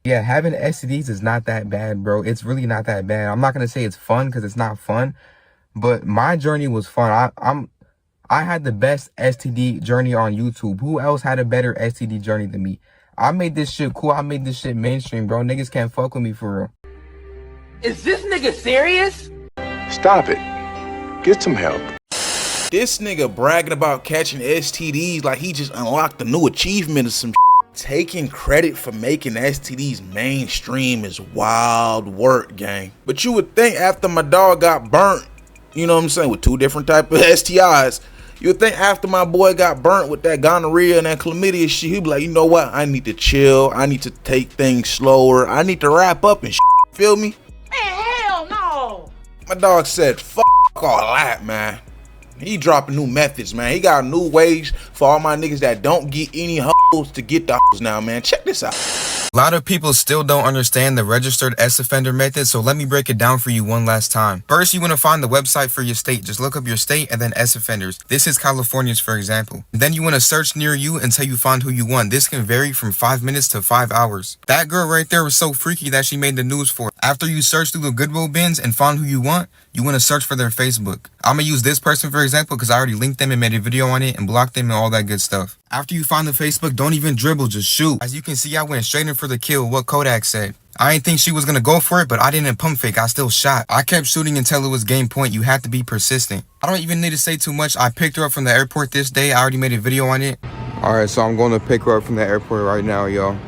Yeah, having STDs is not that bad, bro. It's really not that bad. I'm not gonna say it's fun because it's not fun, but my journey was fun. I had the best STD journey on YouTube. Who else had a better STD journey than me? I made this shit cool. I made this shit mainstream, bro. Niggas can't fuck with me for real. Is this nigga serious? Stop it. Get some help. This nigga bragging about catching STDs like he just unlocked a new achievement or some shit. Taking credit for making STDs mainstream is wild work, gang. But you would think after my dog got burnt, you know what I'm saying, with 2 different types of STIs, you would think after my boy got burnt with that gonorrhea and that chlamydia shit, he'd be like, you know what, I need to chill, I need to take things slower, I need to wrap up and shit, feel me? Man, hell no! My dog said, fuck all that, man. He dropping new methods, man. He got new ways for all my niggas that don't get any hoes to get the hoes now, man. Check this out. A lot of people still don't understand the registered S-offender method, so let me break it down for you one last time. First, you want to find the website for your state. Just look up your state and then S-offenders. This is California's, for example. Then you want to search near you until you find who you want. This can vary from 5 minutes to 5 hours. That girl right there was so freaky that she made the news for it. After you search through the Goodwill bins and find who you want, you want to search for their Facebook. I'm going to use this person for example because I already linked them and made a video on it and blocked them and all that good stuff. After you find the Facebook, don't even dribble, just shoot. As you can see, I went straight in for the kill, what Kodak said. I didn't think she was going to go for it, but I didn't pump fake, I still shot. I kept shooting until it was game point. You had to be persistent. I don't even need to say too much. I picked her up from the airport this day. I already made a video on it. Alright, so I'm going to pick her up from the airport right now, y'all.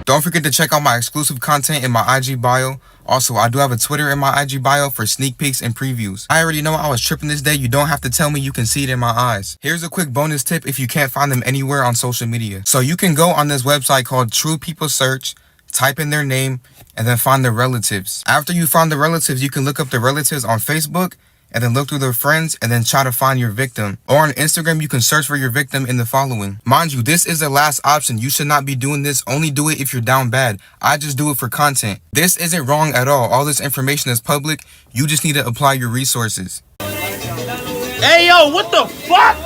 Don't forget to check out my exclusive content in my IG bio. Also, I do have a Twitter in my IG bio for sneak peeks and previews. I already know I was tripping this day. You don't have to tell me, you can see it in my eyes. Here's a quick bonus tip if you can't find them anywhere on social media. So you can go on this website called True People Search, type in their name, and then find their relatives. After you find the relatives, you can look up the relatives on Facebook, and then look through their friends, and then try to find your victim. Or on Instagram, you can search for your victim in the following. Mind you, this is the last option. You should not be doing this. Only do it if you're down bad. I just do it for content. This isn't wrong at all. All this information is public. You just need to apply your resources. Hey, yo, what the fuck?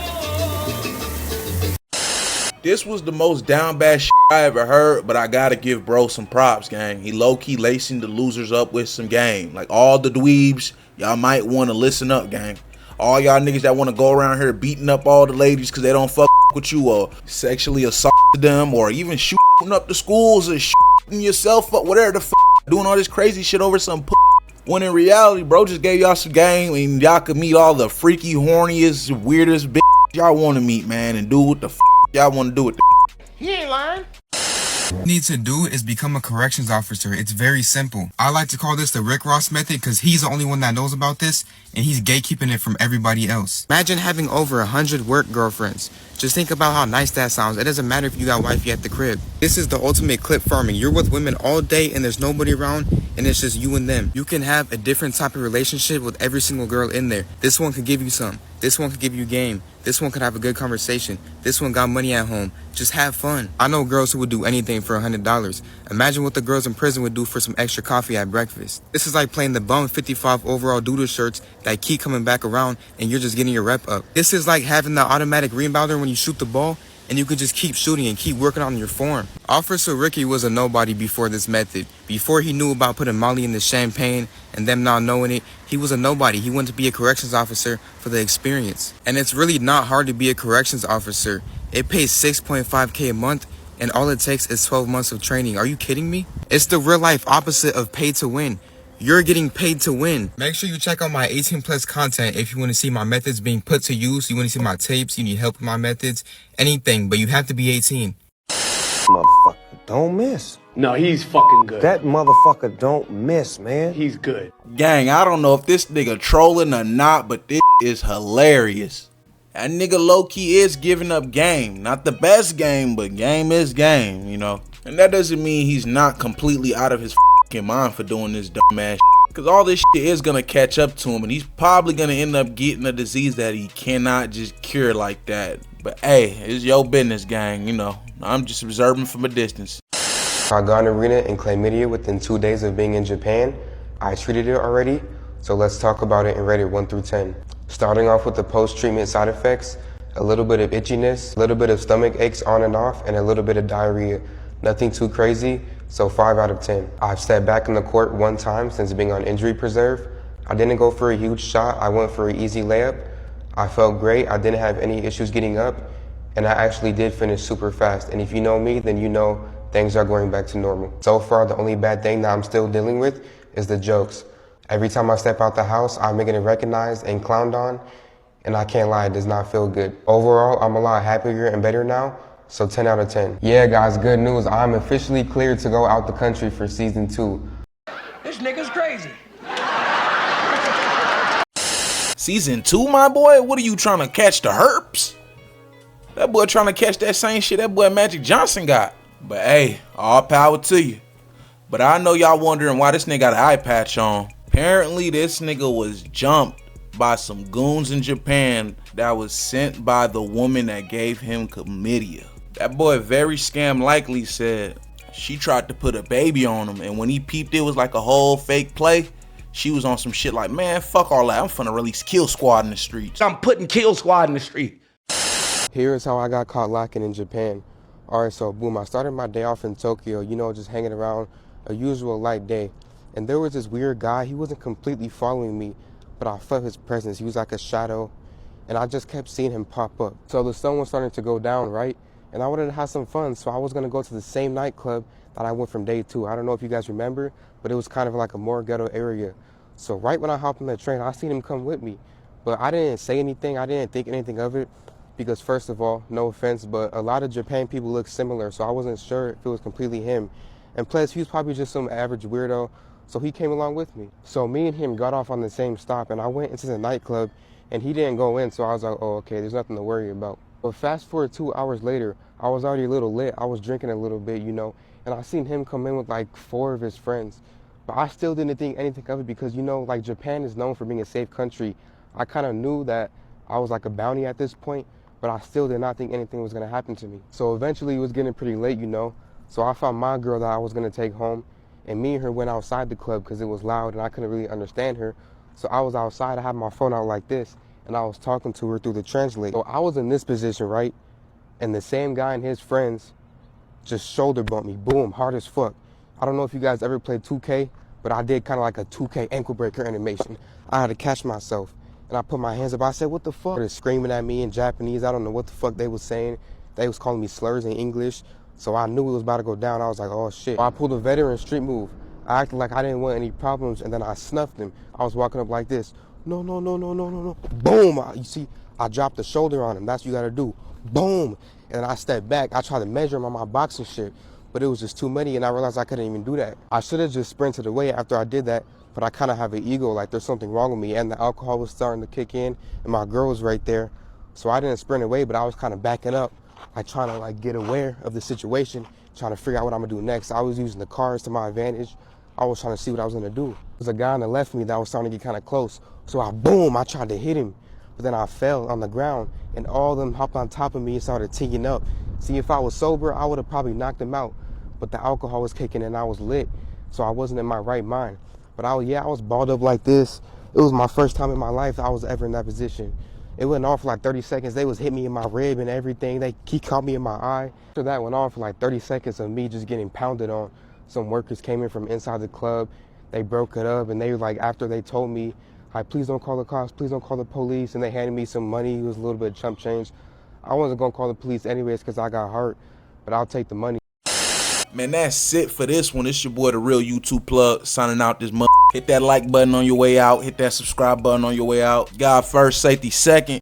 This was the most down bad shit I ever heard, but I gotta give bro some props, gang. He low-key lacing the losers up with some game. Like all the dweebs, y'all might want to listen up, gang. All y'all niggas that want to go around here beating up all the ladies because they don't fuck with you or sexually assault them or even shooting up the schools or shooting yourself up, whatever the fuck, doing all this crazy shit over some when in reality, bro just gave y'all some game and y'all could meet all the freaky, horniest, weirdest bitch y'all want to meet, man, and do what the fuck y'all want to do with the He ain't lying. What you need to do is become a corrections officer. It's very simple. I like to call this the Rick Ross method because he's the only one that knows about this and he's gatekeeping it from everybody else. Imagine having over 100 work girlfriends. Just think about how nice that sounds. It doesn't matter if you got wifey at the crib. This is the ultimate clip farming. You're with women all day and there's nobody around and it's just you and them. You can have a different type of relationship with every single girl in there. This one could give you some. This one could give you game. This one could have a good conversation. This one got money at home. Just have fun. I know girls who would do anything for $100. Imagine what the girls in prison would do for some extra coffee at breakfast. This is like playing the bum 55 overall doodle shirts that keep coming back around and you're just getting your rep up. This is like having the automatic rebounder when you shoot the ball and you could just keep shooting and keep working on your form. Officer Ricky was a nobody before this method. Before he knew about putting Molly in the champagne and them not knowing it, he was a nobody. He wanted to be a corrections officer for the experience. And it's really not hard to be a corrections officer. It pays $6.5K a month and all it takes is 12 months of training. Are you kidding me? It's the real life opposite of pay to win. You're getting paid to win. Make sure you check out my 18 plus content if you want to see my methods being put to use. You want to see my tapes, you need help with my methods, anything, but you have to be 18. Motherfucker don't miss. No, he's fucking good. That motherfucker don't miss, man. He's good. gang. I don't know if this nigga trolling or not, but this is hilarious. That nigga low-key is giving up game. Not the best game, but game is game, you know. And that doesn't mean he's not completely out of his fucking mind for doing this dumb ass shit. Because all this shit is going to catch up to him. And he's probably going to end up getting a disease that he cannot just cure like that. But hey, it's your business, gang. You know, I'm just observing from a distance. I got gonorrhea and chlamydia within 2 days of being in Japan. I treated it already. So let's talk about it and rate it 1 through 10. Starting off with the post-treatment side effects, a little bit of itchiness, a little bit of stomach aches on and off, and a little bit of diarrhea. Nothing too crazy, So 5 out of 10. I've stepped back in the court 1 time since being on injury preserve. I didn't go for a huge shot, I went for an easy layup. I felt great, I didn't have any issues getting up, and I actually did finish super fast. And if you know me, then you know things are going back to normal. So far, the only bad thing that I'm still dealing with is the jokes. Every time I step out the house, I'm getting recognized and clowned on, and I can't lie, it does not feel good. Overall, I'm a lot happier and better now, so 10 out of 10. Yeah guys, good news, I'm officially cleared to go out the country for season 2. This nigga's crazy. Season 2, my boy? What are you trying to catch, the herps? That boy trying to catch that same shit that boy Magic Johnson got. But hey, all power to you. But I know y'all wondering why this nigga got an eye patch on. Apparently this nigga was jumped by some goons in Japan that was sent by the woman that gave him chlamydia. That boy very scam likely said she tried to put a baby on him, and when he peeped it was like a whole fake play. She was on some shit like, man, fuck all that. I'm finna release Kill Squad in the streets. I'm putting Kill Squad in the street. Here's how I got caught lacking in Japan. Alright, so boom, I started my day off in Tokyo, you know, just hanging around, a usual light day. And there was this weird guy, he wasn't completely following me, but I felt his presence. He was like a shadow, and I just kept seeing him pop up. So the sun was starting to go down, right? And I wanted to have some fun, so I was gonna go to the same nightclub that I went from day 2. I don't know if you guys remember, but it was kind of like a more ghetto area. So right when I hopped on the train, I seen him come with me. But I didn't say anything, I didn't think anything of it, because first of all, no offense, but a lot of Japan people look similar, so I wasn't sure if it was completely him. And plus, he was probably just some average weirdo, so he came along with me. So me and him got off on the same stop, and I went into the nightclub, and he didn't go in, so I was like, oh, okay, there's nothing to worry about. But fast forward 2 hours later, I was already a little lit, I was drinking a little bit, you know, and I seen him come in with like 4 of his friends. But I still didn't think anything of it because, you know, like Japan is known for being a safe country. I kind of knew that I was like a bounty at this point, but I still did not think anything was going to happen to me. So eventually it was getting pretty late, you know, so I found my girl that I was going to take home, and me and her went outside the club because it was loud and I couldn't really understand her. So I was outside, I had my phone out like this, and I was talking to her through the translate. So I was in this position, right? And the same guy and his friends just shoulder bumped me, boom, hard as fuck. I don't know if you guys ever played 2K, but I did kind of like a 2K ankle breaker animation. I had to catch myself, and I put my hands up. I said, what the fuck? They're screaming at me in Japanese. I don't know what the fuck they was saying. They was calling me slurs in English, so I knew it was about to go down. I was like, oh shit. I pulled a veteran street move. I acted like I didn't want any problems, and then I snuffed him. I was walking up like this. No, no, no, no, no, no, no. Boom! You see, I dropped the shoulder on him. That's what you gotta do. Boom! And I stepped back. I tried to measure him on my boxing shit, but it was just too many, and I realized I couldn't even do that. I should have just sprinted away after I did that, but I kind of have an ego, like there's something wrong with me, and the alcohol was starting to kick in, and my girl was right there, so I didn't sprint away, but I was kind of backing up, like trying to like get aware of the situation, trying to figure out what I'm gonna do next. I was using the cars to my advantage. I was trying to see what I was gonna do. There was a guy on the left of me that was starting to get kind of close, so I tried to hit him, but then I fell on the ground, and all of them hopped on top of me and started teeing up. See, if I was sober, I would have probably knocked him out, but the alcohol was kicking and I was lit, so I wasn't in my right mind. But I was balled up like this. It was my first time in my life that I was ever in that position. It went on for like 30 seconds. They was hitting me in my rib and everything. He caught me in my eye. After that went on for like 30 seconds of me just getting pounded on. Some workers came in from inside the club. They broke it up, and they were like, after they told me, like, please don't call the cops, please don't call the police, and they handed me some money. It was a little bit of chump change. I wasn't gonna call the police anyways because I got hurt, but I'll take the money. Man, that's it for this one. It's your boy, TheReal You Tube Plug, signing out this month. Hit that like button on your way out. Hit that subscribe button on your way out. God first, safety second.